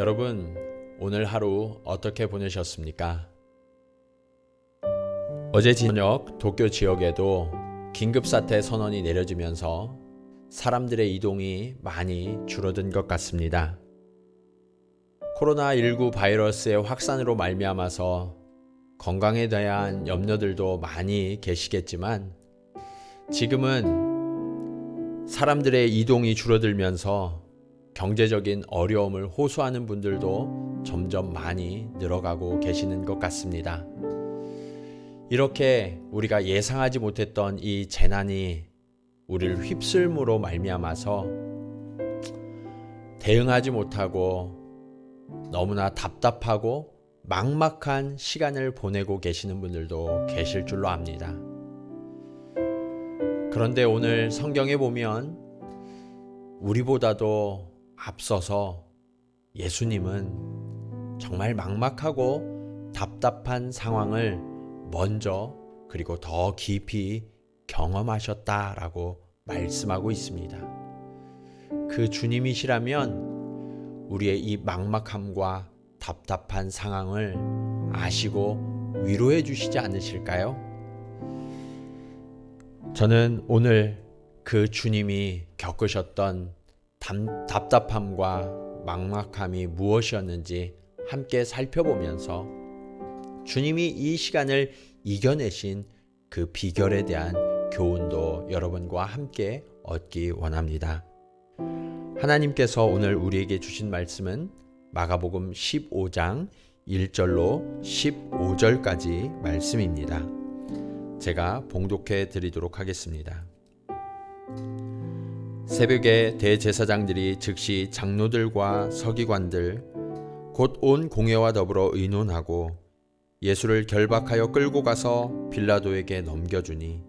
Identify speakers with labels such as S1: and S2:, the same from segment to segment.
S1: 여러분, 오늘 하루 어떻게 보내셨습니까? 어제 저녁 도쿄 지역에도 긴급사태 선언이 내려지면서 사람들의 이동이 많이 줄어든 것 같습니다. 코로나19 바이러스의 확산으로 말미암아서 건강에 대한 염려들도 많이 계시겠지만 지금은 사람들의 이동이 줄어들면서 경제적인 어려움을 호소하는 분들도 점점 많이 늘어가고 계시는 것 같습니다. 이렇게 우리가 예상하지 못했던 이 재난이 우리를 휩쓸므로 말미암아서 대응하지 못하고 너무나 답답하고 막막한 시간을 보내고 계시는 분들도 계실 줄로 압니다. 그런데 오늘 성경에 보면 우리보다도 앞서서 예수님은 정말 막막하고 답답한 상황을 먼저 그리고 더 깊이 경험하셨다라고 말씀하고 있습니다. 그 주님이시라면 우리의 이 막막함과 답답한 상황을 아시고 위로해 주시지 않으실까요? 저는 오늘 그 주님이 겪으셨던 답답함과 막막함이 무엇이었는지 함께 살펴보면서 주님이 이 시간을 이겨내신 그 비결에 대한 교훈도 여러분과 함께 얻기 원합니다. 하나님께서 오늘 우리에게 주신 말씀은 마가복음 15장 1절로 15절까지 말씀입니다. 제가 봉독해 드리도록 하겠습니다. 새벽에 대제사장들이 즉시 장로들과 서기관들 곧 온 공회와 더불어 의논하고 예수를 결박하여 끌고 가서 빌라도에게 넘겨주니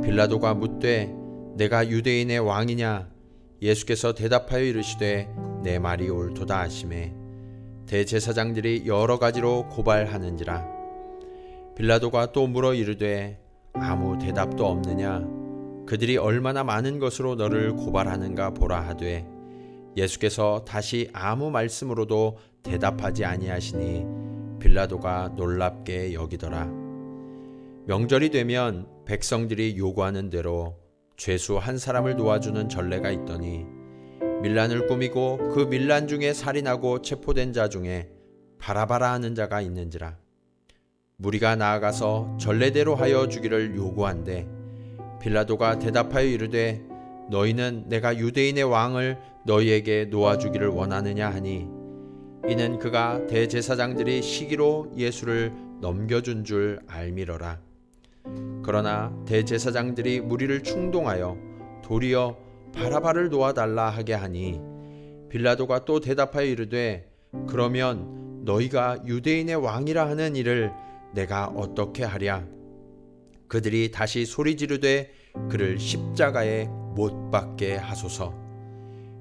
S1: 빌라도가 묻되 내가 유대인의 왕이냐? 예수께서 대답하여 이르시되 내 말이 옳도다 하시매 대제사장들이 여러 가지로 고발하는지라. 빌라도가 또 물어 이르되 아무 대답도 없느냐? 그들이 얼마나 많은 것으로 너를 고발하는가 보라 하되 예수께서 다시 아무 말씀으로도 대답하지 아니하시니 빌라도가 놀랍게 여기더라. 명절이 되면 백성들이 요구하는 대로 죄수 한 사람을 놓아주는 전례가 있더니 밀란을 꾸미고 그 밀란 중에 살인하고 체포된 자 중에 바라바라 하는 자가 있는지라. 무리가 나아가서 전례대로 하여 주기를 요구한대 빌라도가 대답하여 이르되 너희는 내가 유대인의 왕을 너희에게 놓아주기를 원하느냐 하니 이는 그가 대제사장들이 시기로 예수를 넘겨준 줄 알미러라. 그러나 대제사장들이 무리를 충동하여 도리어 바라바를 놓아달라 하게 하니 빌라도가 또 대답하여 이르되 그러면 너희가 유대인의 왕이라 하는 이를 내가 어떻게 하랴? 그들이 다시 소리 지르되 그를 십자가에 못 박게 하소서.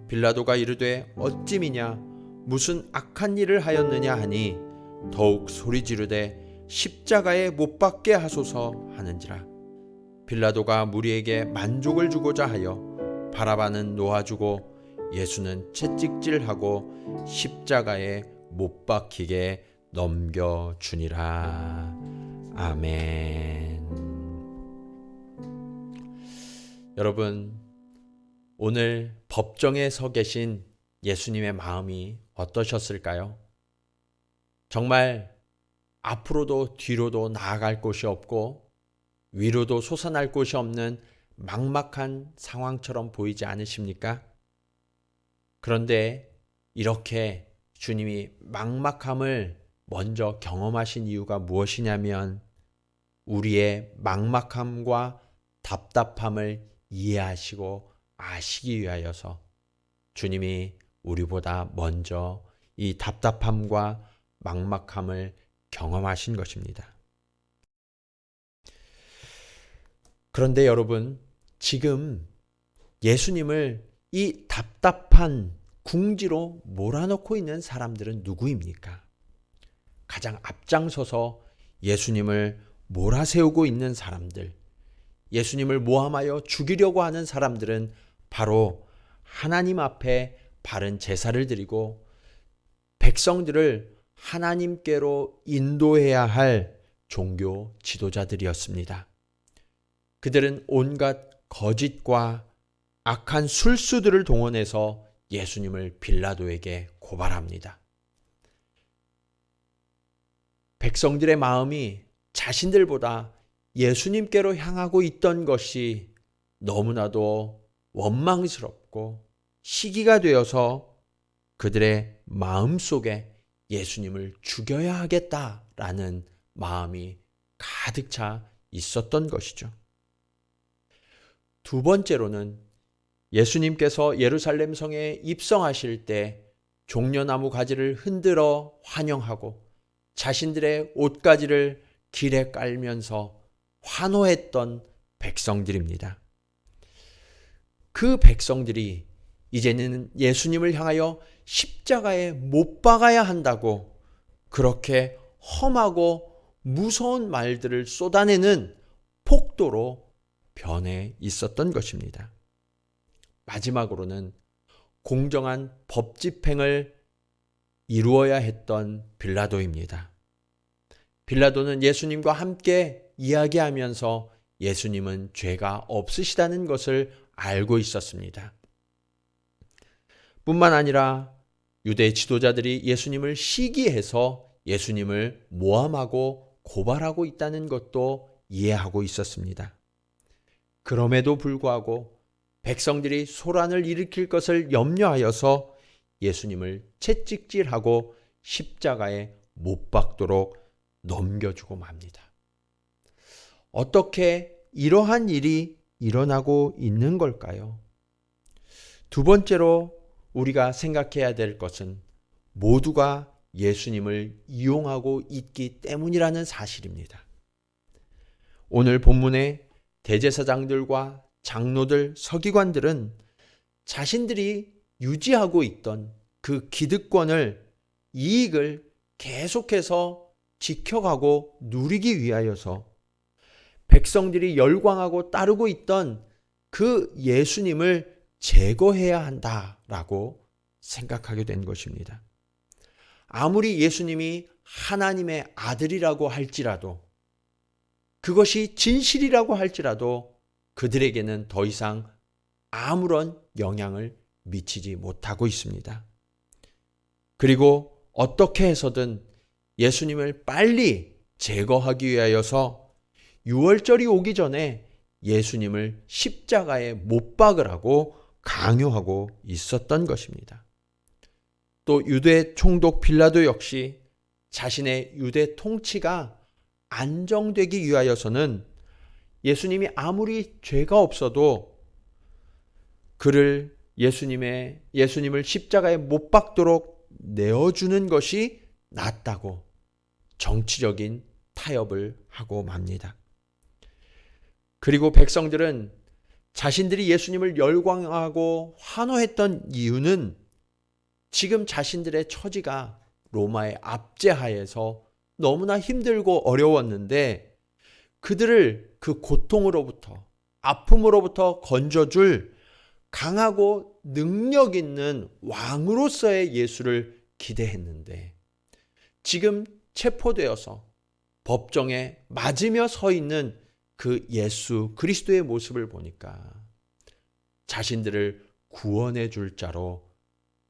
S1: 빌라도가 이르되 어찌미냐 무슨 악한 일을 하였느냐 하니 더욱 소리 지르되 십자가에 못 박게 하소서 하는지라. 빌라도가 무리에게 만족을 주고자 하여 바라바는 놓아주고 예수는 채찍질하고 십자가에 못 박히게 넘겨주니라. 아멘. 여러분, 오늘 법정에 서 계신 예수님의 마음이 어떠셨을까요? 정말 앞으로도 뒤로도 나아갈 곳이 없고 위로도 솟아날 곳이 없는 막막한 상황처럼 보이지 않으십니까? 그런데 이렇게 주님이 막막함을 먼저 경험하신 이유가 무엇이냐면 우리의 막막함과 답답함을 이해하시고 아시기 위하여서 주님이 우리보다 먼저 이 답답함과 막막함을 경험하신 것입니다. 그런데 여러분, 지금 예수님을 이 답답한 궁지로 몰아넣고 있는 사람들은 누구입니까? 가장 앞장서서 예수님을 몰아세우고 있는 사람들, 예수님을 모함하여 죽이려고 하는 사람들은 바로 하나님 앞에 바른 제사를 드리고 백성들을 하나님께로 인도해야 할 종교 지도자들이었습니다. 그들은 온갖 거짓과 악한 술수들을 동원해서 예수님을 빌라도에게 고발합니다. 백성들의 마음이 자신들보다 예수님께로 향하고 있던 것이 너무나도 원망스럽고 시기가 되어서 그들의 마음속에 예수님을 죽여야 하겠다라는 마음이 가득 차 있었던 것이죠. 두 번째로는 예수님께서 예루살렘 성에 입성하실 때 종려나무 가지를 흔들어 환영하고 자신들의 옷가지를 길에 깔면서 환호했던 백성들입니다. 그 백성들이 이제는 예수님을 향하여 십자가에 못 박아야 한다고 그렇게 험하고 무서운 말들을 쏟아내는 폭도로 변해 있었던 것입니다. 마지막으로는 공정한 법 집행을 이루어야 했던 빌라도입니다. 빌라도는 예수님과 함께 이야기하면서 예수님은 죄가 없으시다는 것을 알고 있었습니다. 뿐만 아니라 유대 지도자들이 예수님을 시기해서 예수님을 모함하고 고발하고 있다는 것도 이해하고 있었습니다. 그럼에도 불구하고 백성들이 소란을 일으킬 것을 염려하여서 예수님을 채찍질하고 십자가에 못 박도록 넘겨주고 맙니다. 어떻게 이러한 일이 일어나고 있는 걸까요? 두 번째로 우리가 생각해야 될 것은 모두가 예수님을 이용하고 있기 때문이라는 사실입니다. 오늘 본문의 대제사장들과 장로들, 서기관들은 자신들이 유지하고 있던 그 기득권을, 이익을 계속해서 지켜가고 누리기 위하여서 백성들이 열광하고 따르고 있던 그 예수님을 제거해야 한다라고 생각하게 된 것입니다. 아무리 예수님이 하나님의 아들이라고 할지라도, 그것이 진실이라고 할지라도 그들에게는 더 이상 아무런 영향을 미치지 못하고 있습니다. 그리고 어떻게 해서든 예수님을 빨리 제거하기 위하여서 유월절이 오기 전에 예수님을 십자가에 못 박으라고 강요하고 있었던 것입니다. 또 유대 총독 빌라도 역시 자신의 유대 통치가 안정되기 위하여서는 예수님이 아무리 죄가 없어도 그를 예수님을 십자가에 못 박도록 내어주는 것이 낫다고 정치적인 타협을 하고 맙니다. 그리고 백성들은 자신들이 예수님을 열광하고 환호했던 이유는 지금 자신들의 처지가 로마의 압제하에서 너무나 힘들고 어려웠는데 그들을 그 고통으로부터, 아픔으로부터 건져줄 강하고 능력 있는 왕으로서의 예수를 기대했는데 지금 체포되어서 법정에 맞으며 서 있는 그 예수 그리스도의 모습을 보니까 자신들을 구원해 줄 자로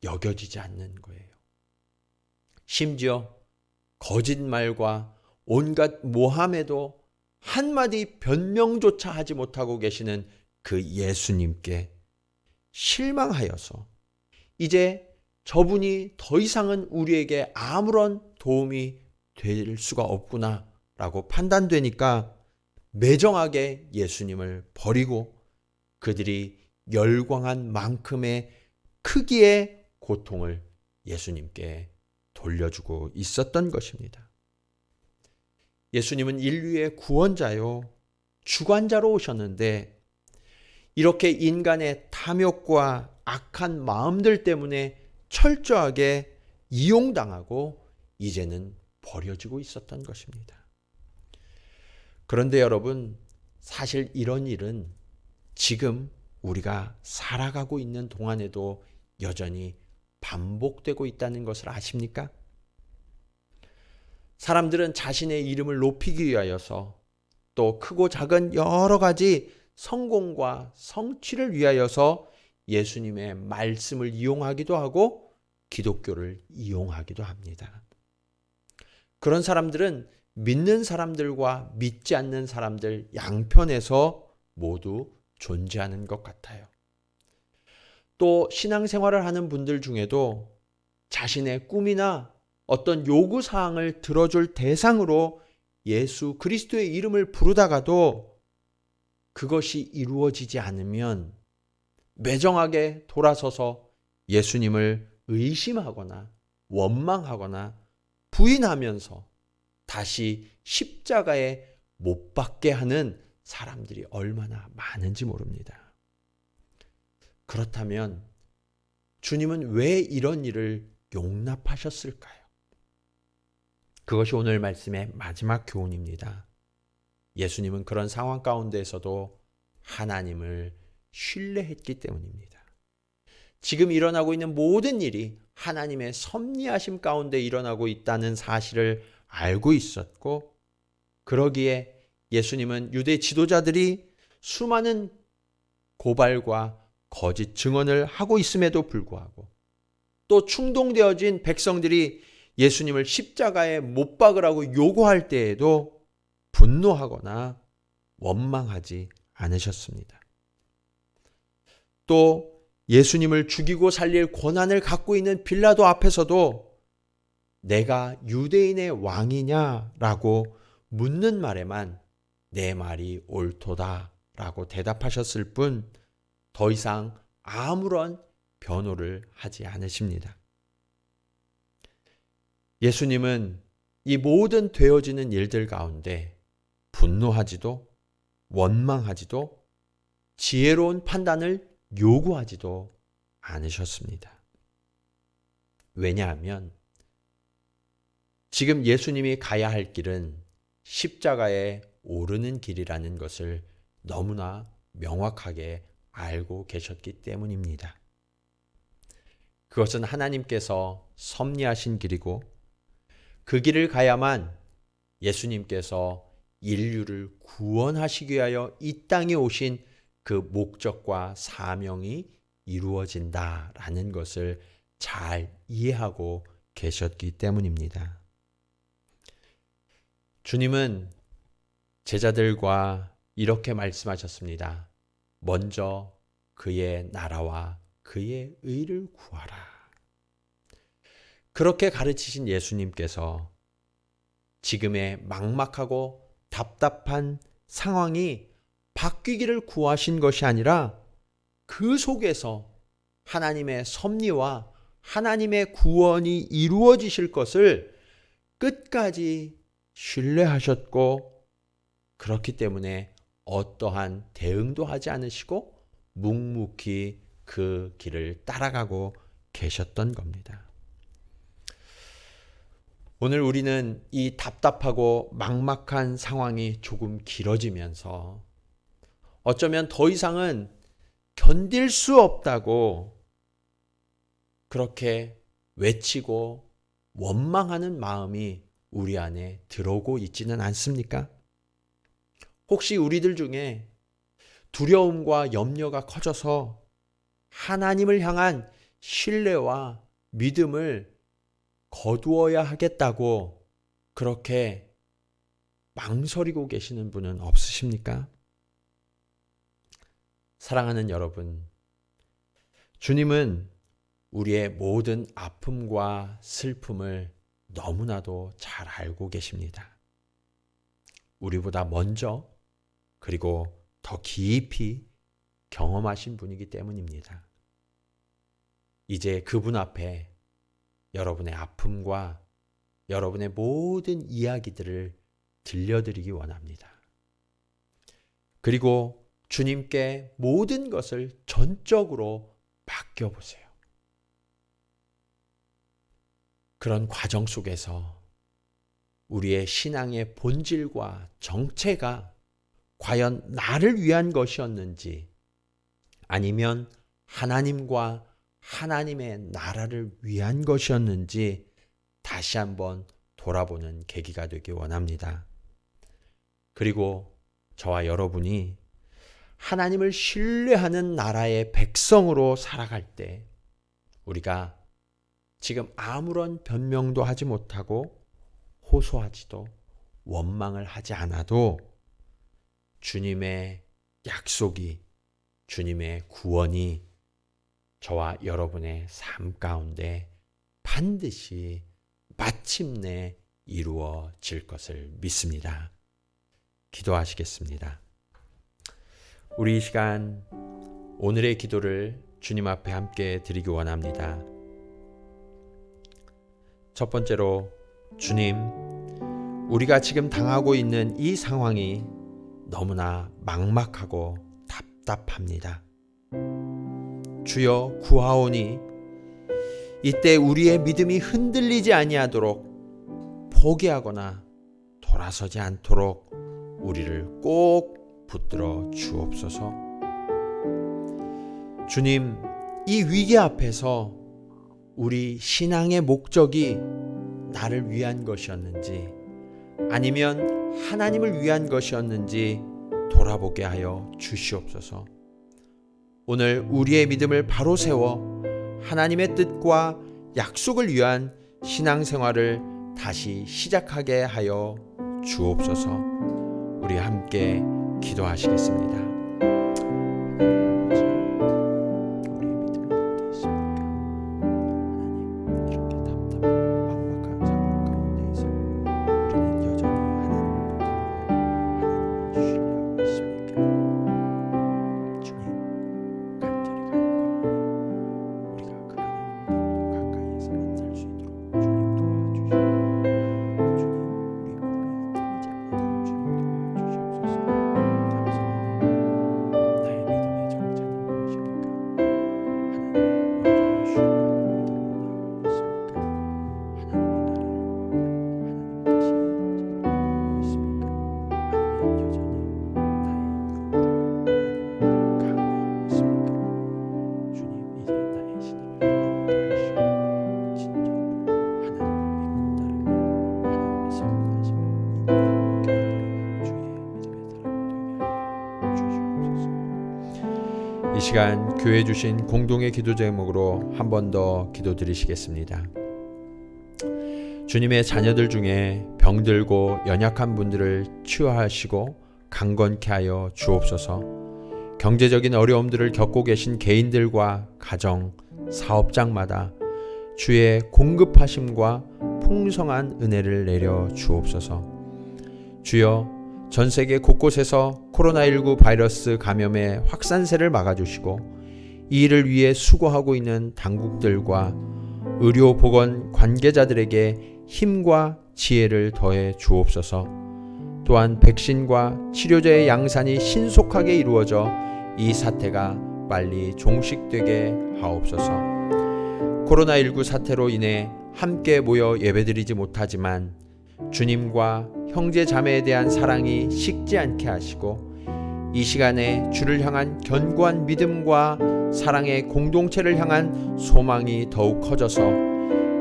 S1: 여겨지지 않는 거예요. 심지어 거짓말과 온갖 모함에도 한마디 변명조차 하지 못하고 계시는 그 예수님께 실망하여서 이제 저분이 더 이상은 우리에게 아무런 도움이 될 수가 없구나라고 판단되니까 매정하게 예수님을 버리고 그들이 열광한 만큼의 크기의 고통을 예수님께 돌려주고 있었던 것입니다. 예수님은 인류의 구원자요, 주관자로 오셨는데 이렇게 인간의 탐욕과 악한 마음들 때문에 철저하게 이용당하고 이제는 버려지고 있었던 것입니다. 그런데 여러분, 사실 이런 일은 지금 우리가 살아가고 있는 동안에도 여전히 반복되고 있다는 것을 아십니까? 사람들은 자신의 이름을 높이기 위하여서 또 크고 작은 여러 가지 성공과 성취를 위하여서 예수님의 말씀을 이용하기도 하고 기독교를 이용하기도 합니다. 그런 사람들은 믿는 사람들과 믿지 않는 사람들 양편에서 모두 존재하는 것 같아요. 또 신앙생활을 하는 분들 중에도 자신의 꿈이나 어떤 요구사항을 들어줄 대상으로 예수 그리스도의 이름을 부르다가도 그것이 이루어지지 않으면 매정하게 돌아서서 예수님을 의심하거나 원망하거나 부인하면서 다시 십자가에 못 박게 하는 사람들이 얼마나 많은지 모릅니다. 그렇다면 주님은 왜 이런 일을 용납하셨을까요? 그것이 오늘 말씀의 마지막 교훈입니다. 예수님은 그런 상황 가운데에서도 하나님을 신뢰했기 때문입니다. 지금 일어나고 있는 모든 일이 하나님의 섭리하심 가운데 일어나고 있다는 사실을 알고 있었고, 그러기에 예수님은 유대 지도자들이 수많은 고발과 거짓 증언을 하고 있음에도 불구하고 또 충동되어진 백성들이 예수님을 십자가에 못 박으라고 요구할 때에도 분노하거나 원망하지 않으셨습니다. 또 예수님을 죽이고 살릴 권한을 갖고 있는 빌라도 앞에서도 내가 유대인의 왕이냐라고 묻는 말에만 내 말이 옳도다라고 대답하셨을 뿐 더 이상 아무런 변호를 하지 않으십니다. 예수님은 이 모든 되어지는 일들 가운데 분노하지도 원망하지도 지혜로운 판단을 요구하지도 않으셨습니다. 왜냐하면 지금 예수님이 가야 할 길은 십자가에 오르는 길이라는 것을 너무나 명확하게 알고 계셨기 때문입니다. 그것은 하나님께서 섭리하신 길이고 그 길을 가야만 예수님께서 인류를 구원하시기 위하여 이 땅에 오신 그 목적과 사명이 이루어진다라는 것을 잘 이해하고 계셨기 때문입니다. 주님은 제자들과 이렇게 말씀하셨습니다. 먼저 그의 나라와 그의 의를 구하라. 그렇게 가르치신 예수님께서 지금의 막막하고 답답한 상황이 바뀌기를 구하신 것이 아니라 그 속에서 하나님의 섭리와 하나님의 구원이 이루어지실 것을 끝까지 신뢰하셨고, 그렇기 때문에 어떠한 대응도 하지 않으시고 묵묵히 그 길을 따라가고 계셨던 겁니다. 오늘 우리는 이 답답하고 막막한 상황이 조금 길어지면서 어쩌면 더 이상은 견딜 수 없다고 그렇게 외치고 원망하는 마음이 우리 안에 들어오고 있지는 않습니까? 혹시 우리들 중에 두려움과 염려가 커져서 하나님을 향한 신뢰와 믿음을 거두어야 하겠다고 그렇게 망설이고 계시는 분은 없으십니까? 사랑하는 여러분, 주님은 우리의 모든 아픔과 슬픔을 너무나도 잘 알고 계십니다. 우리보다 먼저 그리고 더 깊이 경험하신 분이기 때문입니다. 이제 그분 앞에 여러분의 아픔과 여러분의 모든 이야기들을 들려드리기 원합니다. 그리고 주님께 모든 것을 전적으로 맡겨보세요. 그런 과정 속에서 우리의 신앙의 본질과 정체가 과연 나를 위한 것이었는지 아니면 하나님과 하나님의 나라를 위한 것이었는지 다시 한번 돌아보는 계기가 되기 원합니다. 그리고 저와 여러분이 하나님을 신뢰하는 나라의 백성으로 살아갈 때 우리가 지금 아무런 변명도 하지 못하고 호소하지도 원망을 하지 않아도 주님의 약속이, 주님의 구원이 저와 여러분의 삶 가운데 반드시 마침내 이루어질 것을 믿습니다. 기도하시겠습니다. 우리 이 시간 오늘의 기도를 주님 앞에 함께 드리기 원합니다. 첫 번째로, 주님, 우리가 지금 당하고 있는 이 상황이 너무나 막막하고 답답합니다. 주여 구하오니 이때 우리의 믿음이 흔들리지 아니하도록, 포기하거나 돌아서지 않도록 우리를 꼭 붙들어 주옵소서. 주님, 이 위기 앞에서 우리 신앙의 목적이 나를 위한 것이었는지 아니면 하나님을 위한 것이었는지 돌아보게 하여 주시옵소서. 오늘 우리의 믿음을 바로 세워 하나님의 뜻과 약속을 위한 신앙생활을 다시 시작하게 하여 주옵소서. 우리 함께 기도하시겠습니다. 이 시간 교회 주신 공동의 기도 제목으로 한 번 더 기도드리시겠습니다. 주님의 자녀들 중에 병들고 연약한 분들을 치유하시고 강건케 하여 주옵소서. 경제적인 어려움들을 겪고 계신 개인들과 가정, 사업장마다 주의 공급하심과 풍성한 은혜를 내려 주옵소서. 주여, 전 세계 곳곳에서 코로나19 바이러스 감염의 확산세를 막아주시고 이 일을 위해 수고하고 있는 당국들과 의료보건 관계자들에게 힘과 지혜를 더해 주옵소서. 또한 백신과 치료제의 양산이 신속하게 이루어져 이 사태가 빨리 종식되게 하옵소서. 코로나19 사태로 인해 함께 모여 예배드리지 못하지만 주님과 형제 자매에 대한 사랑이 식지 않게 하시고 이 시간에 주를 향한 견고한 믿음과 사랑의 공동체를 향한 소망이 더욱 커져서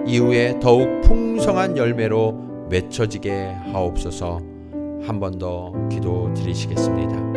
S1: 이후에 더욱 풍성한 열매로 맺혀지게 하옵소서. 한 번 더 기도 드리시겠습니다.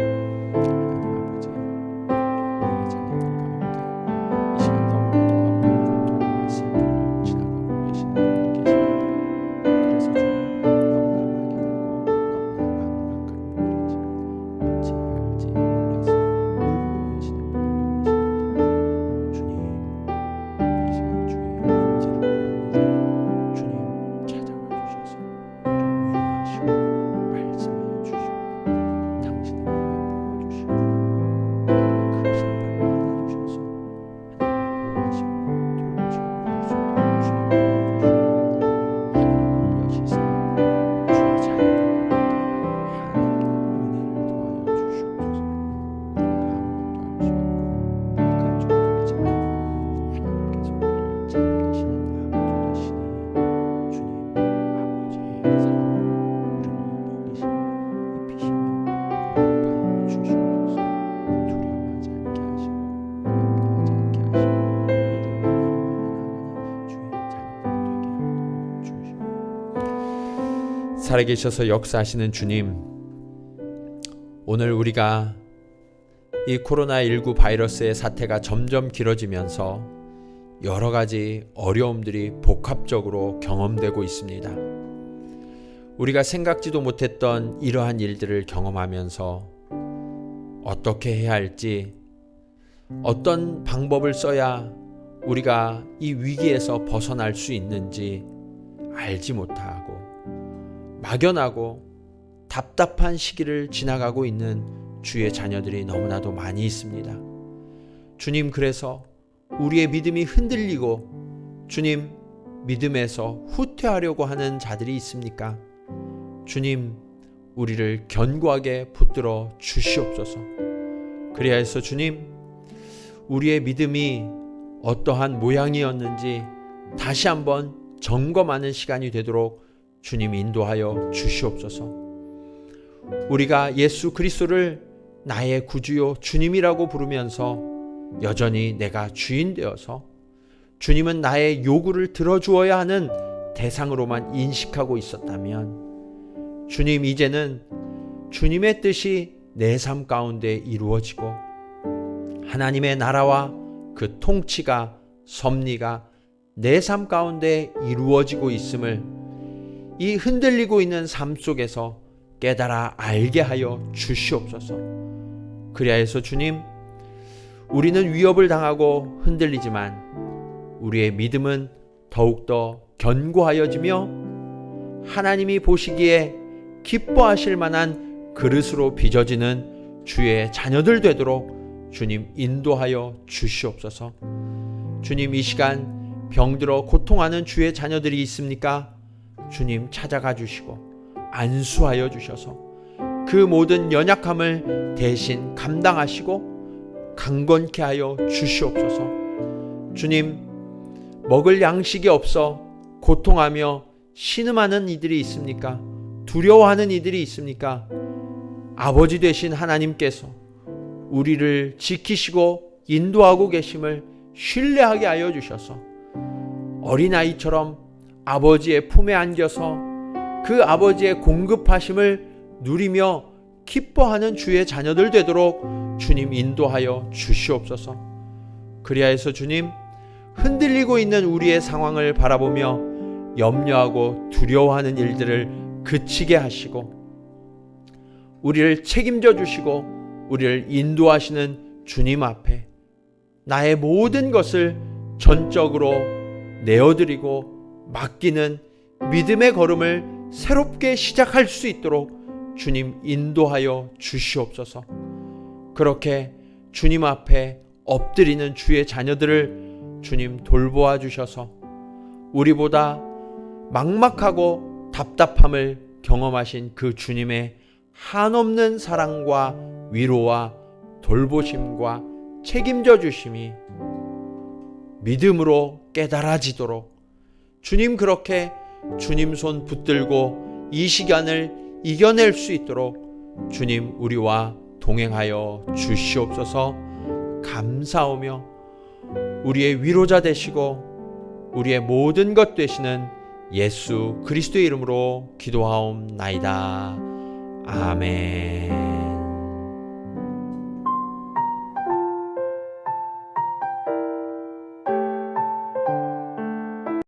S1: 살아계셔서 역사하시는 주님, 오늘 우리가 이 코로나19 바이러스의 사태가 점점 길어지면서 여러 가지 어려움들이 복합적으로 경험되고 있습니다. 우리가 생각지도 못했던 이러한 일들을 경험하면서 어떻게 해야 할지, 어떤 방법을 써야 우리가 이 위기에서 벗어날 수 있는지 알지 못하고 막연하고 답답한 시기를 지나가고 있는 주의 자녀들이 너무나도 많이 있습니다. 주님, 그래서 우리의 믿음이 흔들리고 주님, 믿음에서 후퇴하려고 하는 자들이 있습니까? 주님, 우리를 견고하게 붙들어 주시옵소서. 그리하여서 주님, 우리의 믿음이 어떠한 모양이었는지 다시 한번 점검하는 시간이 되도록 주님 인도하여 주시옵소서. 우리가 예수 그리스도를 나의 구주요 주님이라고 부르면서 여전히 내가 주인 되어서 주님은 나의 요구를 들어주어야 하는 대상으로만 인식하고 있었다면, 주님, 이제는 주님의 뜻이 내 삶 가운데 이루어지고 하나님의 나라와 그 통치가, 섭리가 내 삶 가운데 이루어지고 있음을 이 흔들리고 있는 삶 속에서 깨달아 알게 하여 주시옵소서. 그리하여서 주님, 우리는 위협을 당하고 흔들리지만 우리의 믿음은 더욱더 견고하여지며 하나님이 보시기에 기뻐하실 만한 그릇으로 빚어지는 주의 자녀들 되도록 주님 인도하여 주시옵소서. 주님, 이 시간 병들어 고통하는 주의 자녀들이 있습니까? 주님, 찾아가 주시고 안수하여 주셔서 그 모든 연약함을 대신 감당하시고 강건케 하여 주시옵소서. 주님, 먹을 양식이 없어 고통하며 신음하는 이들이 있습니까? 두려워하는 이들이 있습니까? 아버지 되신 하나님께서 우리를 지키시고 인도하고 계심을 신뢰하게 하여 주셔서 어린아이처럼 아버지의 품에 안겨서 그 아버지의 공급하심을 누리며 기뻐하는 주의 자녀들 되도록 주님 인도하여 주시옵소서. 그리하여서 주님, 흔들리고 있는 우리의 상황을 바라보며 염려하고 두려워하는 일들을 그치게 하시고 우리를 책임져 주시고 우리를 인도하시는 주님 앞에 나의 모든 것을 전적으로 내어드리고 맡기는 믿음의 걸음을 새롭게 시작할 수 있도록 주님 인도하여 주시옵소서. 그렇게 주님 앞에 엎드리는 주의 자녀들을 주님 돌보아 주셔서 우리보다 막막하고 답답함을 경험하신 그 주님의 한없는 사랑과 위로와 돌보심과 책임져 주심이 믿음으로 깨달아지도록 주님, 그렇게 주님 손 붙들고 이 시간을 이겨낼 수 있도록 주님 우리와 동행하여 주시옵소서. 감사하며 우리의 위로자 되시고 우리의 모든 것 되시는 예수 그리스도의 이름으로 기도하옵나이다. 아멘.